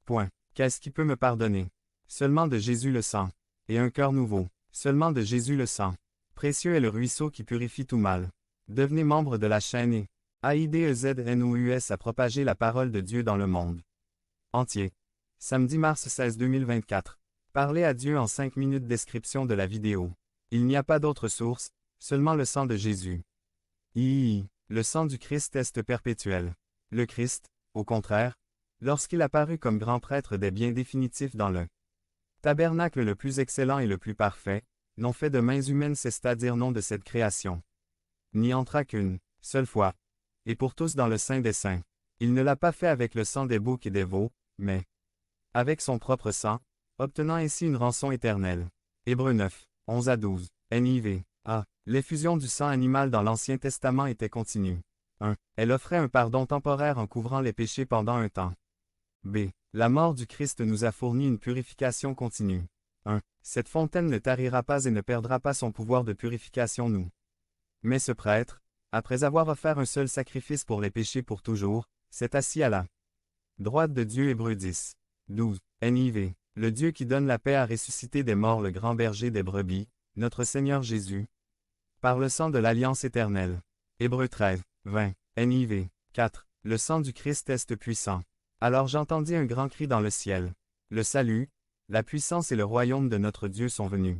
Point. Qu'est-ce qui peut me pardonner? Seulement de Jésus le sang. Et un cœur nouveau. Seulement de Jésus le sang. Précieux est le ruisseau qui purifie tout mal. Devenez membre de la chaîne et AIDEZNOUS à propager la parole de Dieu dans le monde entier. Samedi mars 16 2024. Parlez à Dieu en 5 minutes. Description de la vidéo. Il n'y a pas d'autre source, seulement le sang de Jésus. Le sang du Christ est perpétuel. Le Christ, au contraire, lorsqu'il apparut comme grand prêtre des biens définitifs dans le tabernacle le plus excellent et le plus parfait, non fait de mains humaines, c'est-à-dire non de cette création, n'y entra qu'une seule fois, et pour tous dans le Saint des Saints. Il ne l'a pas fait avec le sang des boucs et des veaux, mais avec son propre sang, obtenant ainsi une rançon éternelle. Hébreux 9, 11 à 12, NIV. A. L'effusion du sang animal dans l'Ancien Testament était continue. 1. Elle offrait un pardon temporaire en couvrant les péchés pendant un temps. B. La mort du Christ nous a fourni une purification continue. 1. Cette fontaine ne tarira pas et ne perdra pas son pouvoir de purification nous. Mais ce prêtre, après avoir offert un seul sacrifice pour les péchés pour toujours, s'est assis à la droite de Dieu. Hébreux 10, 12, NIV. Le Dieu qui donne la paix a ressuscité des morts le grand berger des brebis, notre Seigneur Jésus, par le sang de l'alliance éternelle. Hébreux 13, 20, NIV. 4. Le sang du Christ est puissant. Alors j'entendis un grand cri dans le ciel. Le salut, la puissance et le royaume de notre Dieu sont venus.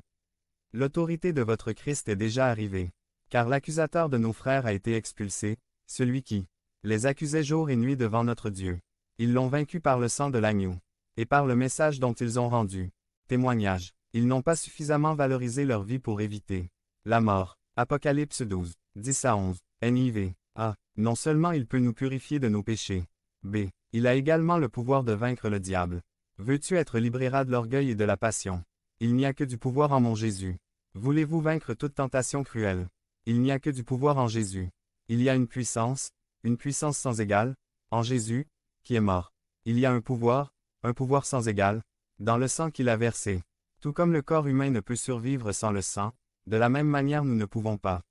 L'autorité de votre Christ est déjà arrivée. Car l'accusateur de nos frères a été expulsé, celui qui les accusait jour et nuit devant notre Dieu. Ils l'ont vaincu par le sang de l'agneau, et par le message dont ils ont rendu témoignage. Ils n'ont pas suffisamment valorisé leur vie pour éviter la mort. Apocalypse 12, 10 à 11, NIV. A. Non seulement il peut nous purifier de nos péchés. B. Il a également le pouvoir de vaincre le diable. Veux-tu être libéré de l'orgueil et de la passion? Il n'y a que du pouvoir en mon Jésus. Voulez-vous vaincre toute tentation cruelle? Il n'y a que du pouvoir en Jésus. Il y a une puissance sans égale, en Jésus, qui est mort. Il y a un pouvoir sans égale, dans le sang qu'il a versé. Tout comme le corps humain ne peut survivre sans le sang, de la même manière nous ne pouvons pas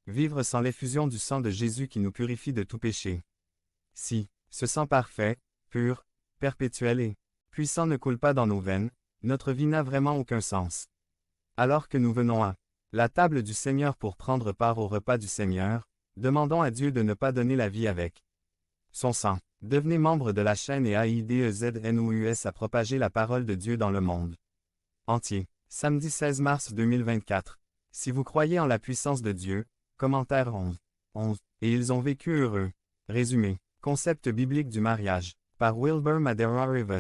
vivre sans l'effusion du sang de Jésus qui nous purifie de tout péché. Si ce sang parfait, pur, perpétuel et puissant ne coule pas dans nos veines, notre vie n'a vraiment aucun sens. Alors que nous venons à la table du Seigneur pour prendre part au repas du Seigneur, demandons à Dieu de ne pas donner la vie avec son sang. Devenez membre de la chaîne et AIDEZNOUS à propager la parole de Dieu dans le monde entier. Samedi 16 mars 2024. Si vous croyez en la puissance de Dieu, commentaire 11. Et ils ont vécu heureux. Résumé. Concept biblique du mariage. Par Wilbur Madera Rivas.